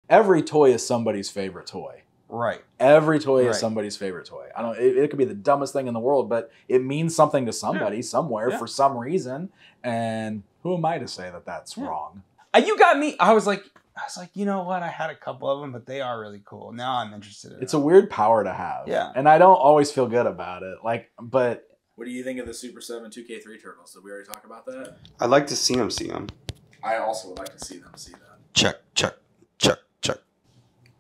every toy is somebody's favorite toy. Right. Every toy is somebody's favorite toy. I don't. It could be the dumbest thing in the world, but it means something to somebody somewhere for some reason. And who am I to say that that's wrong? You got me. I was like, you know what? I had a couple of them, but they are really cool. Now I'm interested in It's a weird power to have. Yeah. And I don't always feel good about it. Like, but what do you think of the Super 7 2K3 Turtles? Did we already talk about that? I'd like to see them. I also would like to see them see them. Check.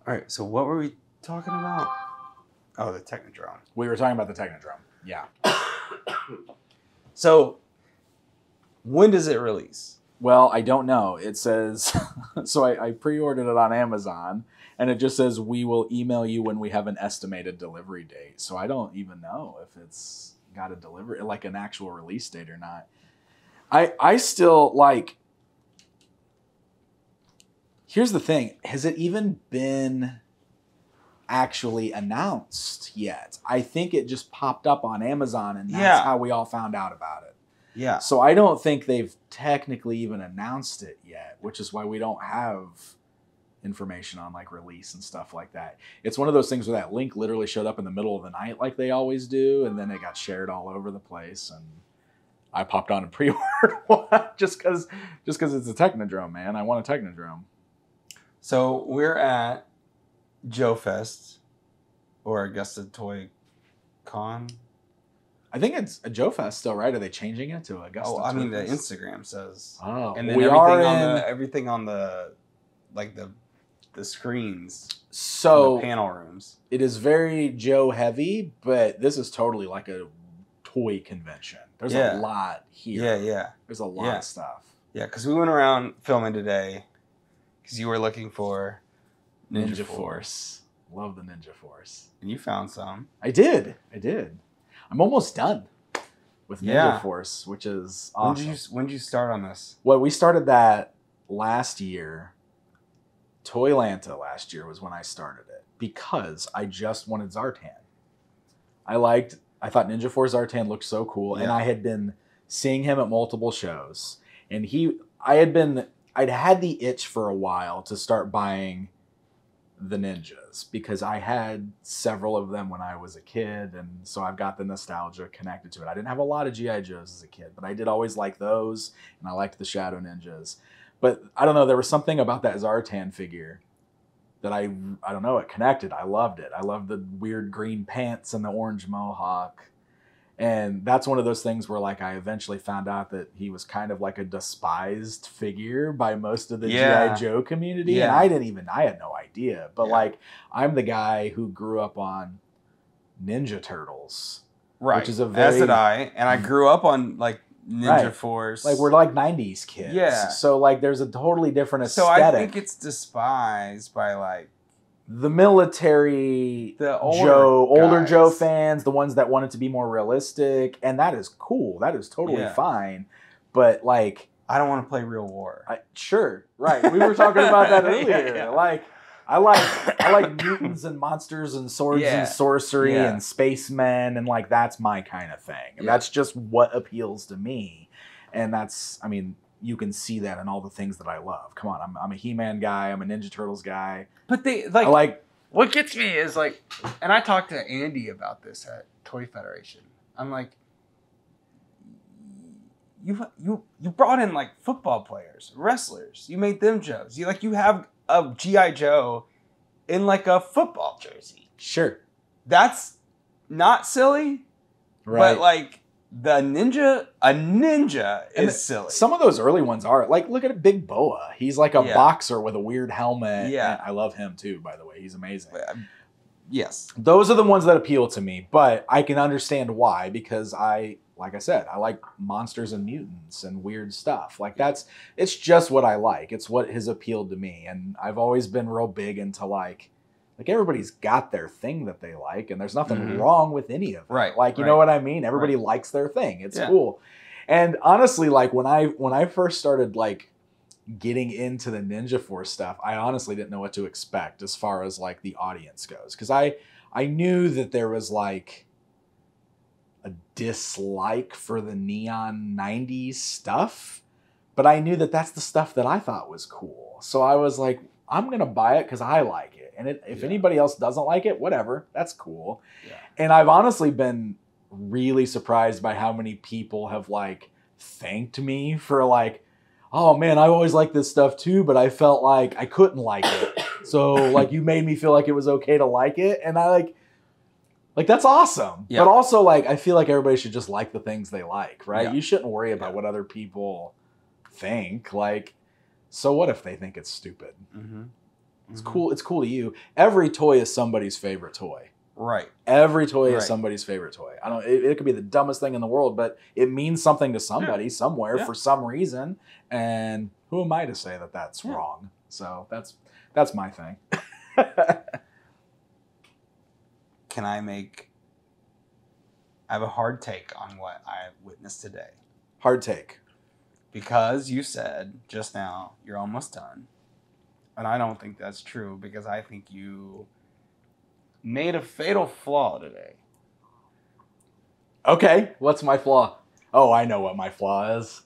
All right, so what were we talking about? Oh, the Technodrome. We were talking about the Technodrome. Yeah. So, when does it release? Well, I don't know. It says, so I pre-ordered it on Amazon, and it just says, we will email you when we have an estimated delivery date. So I don't even know if it's got a delivery, like an actual release date or not. I still, like, here's the thing. Has it even been actually announced yet? I think it just popped up on Amazon, and that's how we all found out about it. Yeah. So I don't think they've technically even announced it yet, which is why we don't have information on like release and stuff like that. It's one of those things where that link literally showed up in the middle of the night like they always do, and then it got shared all over the place, and I popped on and pre-ordered one just because it's a Technodrome, man. I want a Technodrome. So we're at JoeFest, or Augusta Toy Con. I think it's a JoeFest still, right? Are they changing it to Augusta? Oh, I mean, the Toy Fest? Instagram says. Oh, and then we everything on the like the screens. So the panel rooms. It is very Joe heavy, but this is totally like a toy convention. There's a lot here. Yeah. There's a lot of stuff. Yeah, because we went around filming today. Because you were looking for Ninja Force. Love the Ninja Force. And you found some. I did. I'm almost done with Ninja Force, which is awesome. When did you start on this? Well, we started that last year. Toylanta last year was when I started it. Because I just wanted Zartan. I thought Ninja Force Zartan looked so cool. Yeah. And I had been seeing him at multiple shows. And I'd had the itch for a while to start buying the ninjas because I had several of them when I was a kid, and so I've got the nostalgia connected to it. I didn't have a lot of G.I. Joes as a kid, but I did always like those, and I liked the Shadow Ninjas. But I don't know, there was something about that Zartan figure that I don't know, it connected. I loved it. I loved the weird green pants and the orange mohawk. And that's one of those things where, like, I eventually found out that he was kind of like a despised figure by most of the G.I. Joe community. Yeah. And I had no idea. But, like, I'm the guy who grew up on Ninja Turtles. Right. Which is a as did I. And I grew up on, like, Ninja Force. Like, we're, like, 90s kids. Yeah. So, like, there's a totally different aesthetic. So I think it's despised by, like, the military, the older Joe fans, the ones that want it to be more realistic, and that is cool. That is totally fine. But like, I don't want to play Real War. Sure, right? We were talking about that earlier. Like, I like mutants and monsters and swords and sorcery and spacemen, and like that's my kind of thing. And that's just what appeals to me. And that's, I mean, you can see that in all the things that I love. Come on, I'm a He-Man guy. I'm a Ninja Turtles guy. But what gets me is like, and I talked to Andy about this at Toy Federation. I'm like, you brought in like football players, wrestlers. You made them Joes. You have a G.I. Joe in like a football jersey. Sure, that's not silly, right? But like. A ninja is silly. Some of those early ones are. Like, look at Big Boa. He's like a boxer with a weird helmet. Yeah. And I love him too, by the way. He's amazing. Yes. Those are the ones that appeal to me, but I can understand why, because like I said, I like monsters and mutants and weird stuff. Like it's just what I like. It's what has appealed to me. And I've always been real big into like everybody's got their thing that they like, and there's nothing wrong with any of it. Right. Like, you know what I mean? Everybody likes their thing. It's cool. And honestly, like when I first started like getting into the Ninja Force stuff, I honestly didn't know what to expect as far as like the audience goes. Because I knew that there was like a dislike for the neon 90s stuff, but I knew that that's the stuff that I thought was cool. So I was like, I'm going to buy it because I like it. And if anybody else doesn't like it, whatever, that's cool. Yeah. And I've honestly been really surprised by how many people have like thanked me for like, oh man, I always liked this stuff too, but I felt like I couldn't like it. So like you made me feel like it was okay to like it. And I like that's awesome. Yeah. But also like I feel like everybody should just like the things they like, right? Yeah. You shouldn't worry about what other people think. Like, so what if they think it's stupid? Mm-hmm. It's cool. It's cool to you. Every toy is somebody's favorite toy. Right. Every toy is somebody's favorite toy. I don't. It could be the dumbest thing in the world, but it means something to somebody somewhere for some reason. And who am I to say that that's wrong? So that's my thing. Can I have a hard take on what I witnessed today. Hard take. Because you said just now you're almost done. And I don't think that's true because I think you made a fatal flaw today. Okay, what's my flaw? Oh, I know what my flaw is.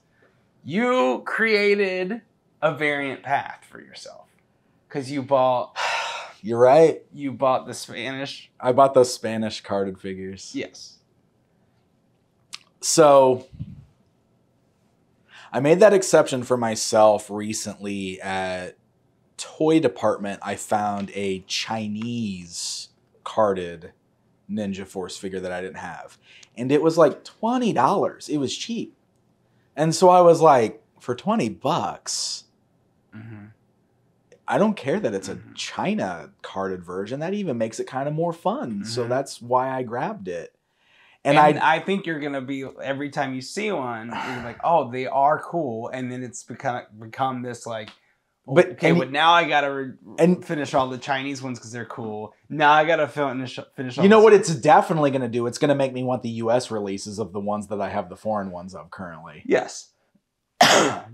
You created a variant path for yourself. Because you bought... You're right. You bought the Spanish... I bought those Spanish carded figures. Yes. So... I made that exception for myself recently at Toy Department. I found a Chinese carded Ninja Force figure that I didn't have. And it was like $20. It was cheap. And so I was like, for $20, I don't care that it's a China carded version. That even makes it kind of more fun. So that's why I grabbed it. And I think you're going to be, every time you see one, you're like, oh, they are cool. And then it's become this like, but now I got to finish all the Chinese ones because they're cool. Now I got to finish all You know what it's definitely going to do? It's going to make me want the US releases of the ones that I have the foreign ones of currently. Yes.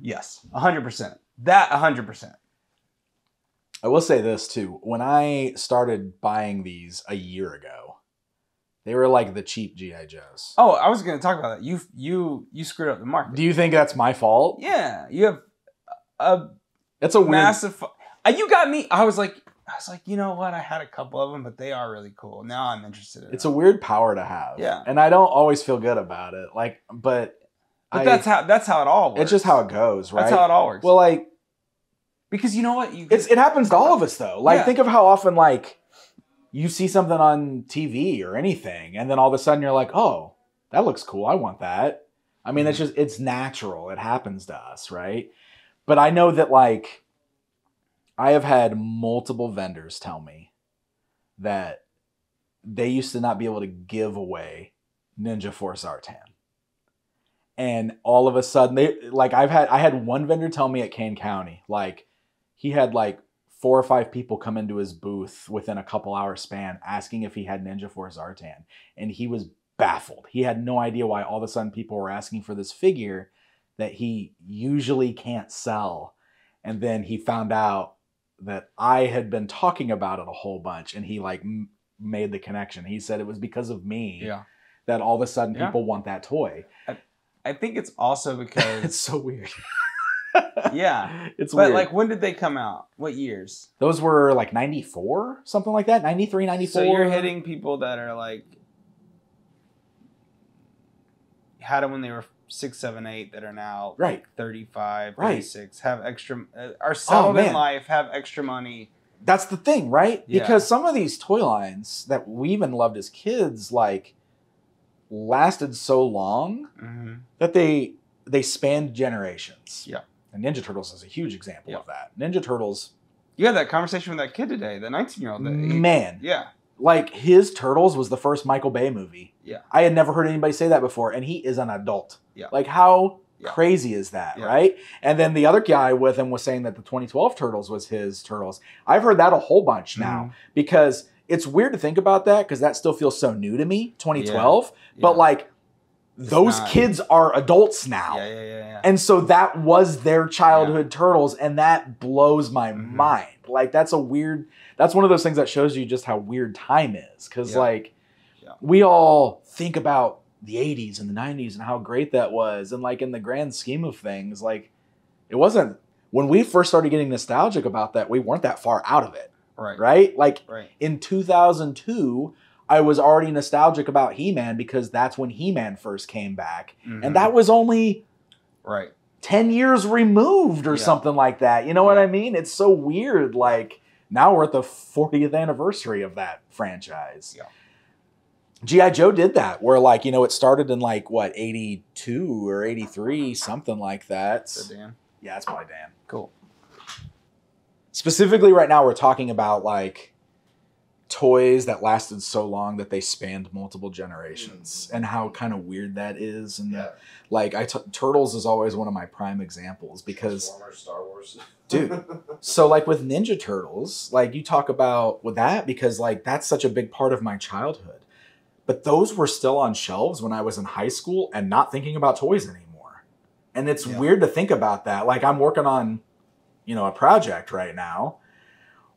Yes. 100%. That 100%. I will say this too. When I started buying these a year ago, they were like the cheap G.I. Joes. Oh, I was going to talk about that. You screwed up the market. Do you think that's my fault? Yeah. You have a it's a massive... You got me. I was like, you know what? I had a couple of them, but they are really cool. Now I'm interested in them. It's a weird power to have. Yeah. And I don't always feel good about it. But that's how it all works. It's just how it goes, right? That's how it all works. Well, like... Because you know what? It happens to all of us, though. Like, think of how often, like... You see something on TV or anything, and then all of a sudden you're like, oh, that looks cool. I want that. I mean, it's natural. It happens to us, right? But I know that, like, I have had multiple vendors tell me that they used to not be able to give away Ninja Force Artan. And all of a sudden, I had one vendor tell me at Kane County, like, he had, like, 4 or 5 people come into his booth within a couple hour span asking if he had Ninja Force Artan. And he was baffled. He had no idea why all of a sudden people were asking for this figure that he usually can't sell. And then he found out that I had been talking about it a whole bunch, and he like made the connection. He said it was because of me that all of a sudden people want that toy. I think it's also because... It's so weird. Yeah. It's weird. But like, when did they come out? What years? Those were like 94, something like that. 93, 94. So you're hitting people that are like, had them when they were 6, 7, 8, that are now like 35, 36, have extra, are settled in life, have extra money. That's the thing, right? Yeah. Because some of these toy lines that we even loved as kids, like, lasted so long that they spanned generations. Yeah. And Ninja Turtles is a huge example of that. Ninja Turtles... You had that conversation with that kid today, the 19-year-old. Man. Yeah. Like, his Turtles was the first Michael Bay movie. Yeah. I had never heard anybody say that before, and he is an adult. Yeah. Like, how crazy is that, right? And then the other guy with him was saying that the 2012 Turtles was his Turtles. I've heard that a whole bunch now, because it's weird to think about that, because that still feels so new to me, 2012. Yeah. But, like, those kids are adults now. Yeah. And so that was their childhood Turtles, and that blows my mind. Like, that's one of those things that shows you just how weird time is. Because, we all think about the 80s and the 90s and how great that was. And, like, in the grand scheme of things, like, it wasn't when we first started getting nostalgic about that, we weren't that far out of it. Right. Right? Like Right. in 2002, I was already nostalgic about He-Man because that's when He-Man first came back. Mhm. And that was only right. 10 years removed or something like that. You know what I mean? It's so weird. Like now we're at the 40th anniversary of that franchise. Yeah. G.I. Joe did that where like, you know, it started in like what, 82 or 83, something like that. So Dan. Yeah, it's probably Dan. Cool. Specifically right now we're talking about like toys that lasted so long that they spanned multiple generations and how kind of weird that is. And like Turtles is always one of my prime examples because Star Wars. Dude, so like with Ninja Turtles, like you talk about with that because like that's such a big part of my childhood. But those were still on shelves when I was in high school and not thinking about toys anymore. And it's weird to think about that. Like I'm working on, you know, a project right now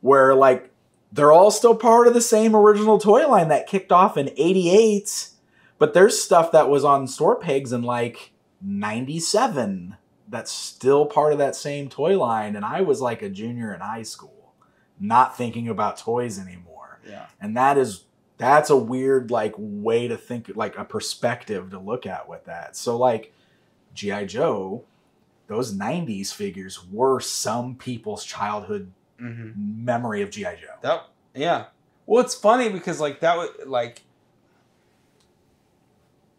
where like they're all still part of the same original toy line that kicked off in 88, but there's stuff that was on store pegs in like 97 that's still part of that same toy line. And I was like a junior in high school, not thinking about toys anymore. Yeah. And that's a weird like way to think, like a perspective to look at with that. So like G.I. Joe, those 90s figures were some people's childhood memory of G.I. Joe. Well, it's funny because like that was like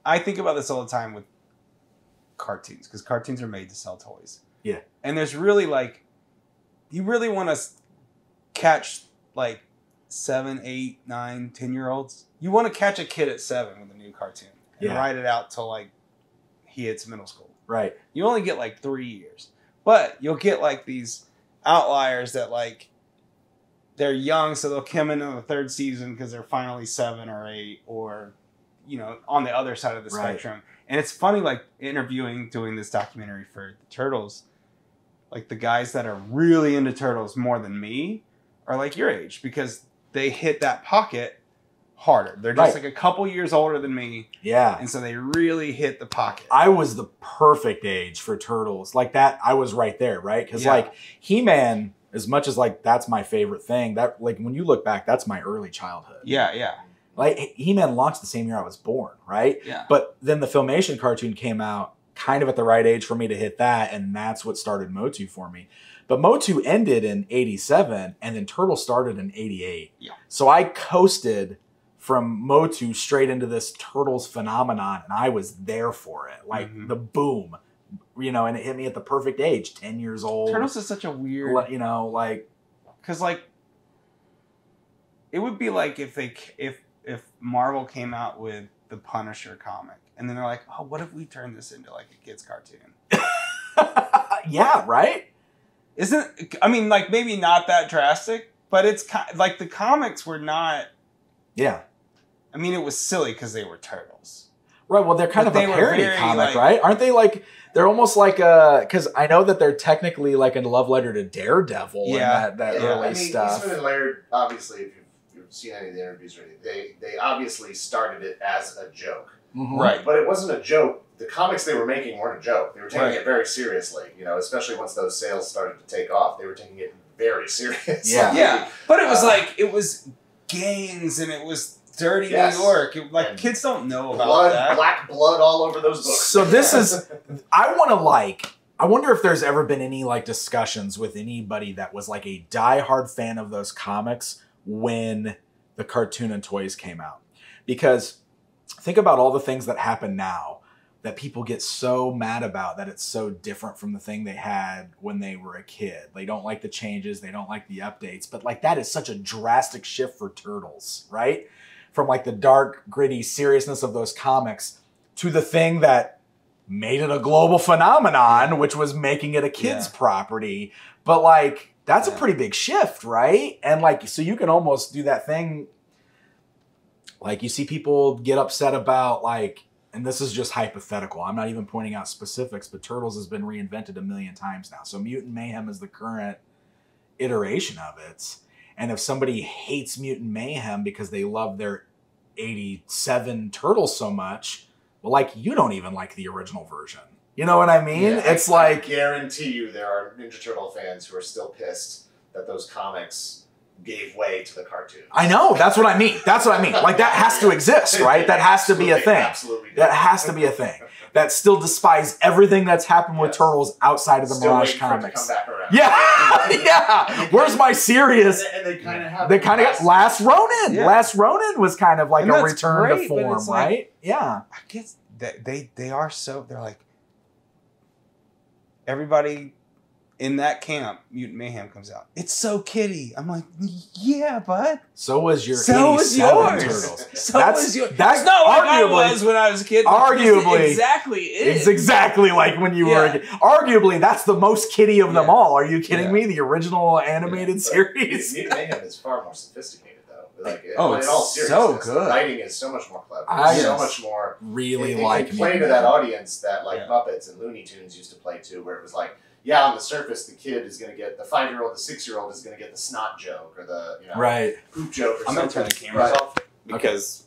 I think about this all the time with cartoons because cartoons are made to sell toys. Yeah. And there's really like you really want to catch like 7, 8, 9, 10-year-olds. You want to catch a kid at 7 with a new cartoon and ride it out till like he hits middle school. Right. You only get like 3 years. But you'll get like these outliers that like they're young, so they'll come into the 3rd season because they're finally 7 or 8 or, you know, on the other side of the spectrum. And it's funny, like doing this documentary for the Turtles, like the guys that are really into Turtles more than me are like your age because they hit that pocket harder. They're just like a couple years older than me. Yeah. And so they really hit the pocket. I was the perfect age for Turtles. Like that, I was right there, right? Because like He-Man, as much as like that's my favorite thing, that like when you look back, that's my early childhood. Yeah, yeah. Like He-Man launched the same year I was born, right? Yeah. But then the Filmation cartoon came out kind of at the right age for me to hit that, and that's what started Motu for me. But Motu ended in 87, and then Turtles started in 88. Yeah. So I coasted from Motu straight into this Turtles phenomenon, and I was there for it. Like the boom, you know, and it hit me at the perfect age, 10 years old. Turtles is such a weird, you know, like, because like it would be like if Marvel came out with the Punisher comic, and then they're like, oh, what if we turn this into like a kid's cartoon? Yeah, right. Isn't, I mean, like maybe not that drastic, but it's like the comics were not. Yeah. I mean, it was silly because they were turtles. Right, well, they're kind of a parody comic, right? Aren't they like, they're almost like because I know that they're technically like a love letter to Daredevil and that early stuff. Eastman and Laird, obviously, if you've seen any of the interviews or anything, they obviously started it as a joke. Right. But it wasn't a joke. The comics they were making weren't a joke. They were taking it very seriously, you know, especially once those sales started to take off. They were taking it very seriously. Yeah. But it was like, it was gangs and it was dirty New York. Like, kids don't know about that. Black blood all over those books. So this is, I wonder if there's ever been any like discussions with anybody that was like a diehard fan of those comics when the cartoon and toys came out. Because think about all the things that happen now that people get so mad about, that it's so different from the thing they had when they were a kid. They don't like the changes. They don't like the updates. But like that is such a drastic shift for Turtles, right? From like the dark, gritty seriousness of those comics to the thing that made it a global phenomenon, which was making it a kid's property. But like, that's a pretty big shift, right? And like, so you can almost do that thing. Like you see people get upset about like, and this is just hypothetical, I'm not even pointing out specifics, but Turtles has been reinvented a million times now. So Mutant Mayhem is the current iteration of it. And if somebody hates Mutant Mayhem because they love their 87 Turtles so much, well, like you don't even like the original version. You know what I mean? Yeah, It's like... I guarantee you there are Ninja Turtle fans who are still pissed that those comics gave way to the cartoons. I know. That's what I mean. That's what I mean. Like, that has to exist, right? That has to be a thing. Absolutely. That has to be a thing. That still despise everything that's happened with Turtles outside of the Still Mirage waiting for it to comics. come back around. Yeah, yeah. Where's my serious? And they kind of have. They kind of got Last Ronin. Yeah. Last Ronin was kind of like And a that's return great, to but form, it's like- right? Yeah. I guess that they are so they're like everybody in that camp. Mutant Mayhem comes out. It's so kiddie. I'm like, yeah, bud. So was your So was 87 yours. Turtles. So was yours. That's not like I arguably- was when I was a kid. arguably- It's exactly it. It's exactly like when you were a kid. Arguably, that's the most kiddie of them all. Are you kidding me? The original animated series. Mutant Mayhem is far more sophisticated, though. Like, Oh, in it's all so seriousness, good. The writing is so much more clever. I so just much more. really It like can play to Mutant that Mayhem. audience that like Muppets and Looney Tunes used to play to, where it was like, yeah, on the surface, the kid is going to get the 5-year-old, the 6-year-old is going to get the snot joke or the Right. poop joke or I'm something. going to turn the cameras Right. off because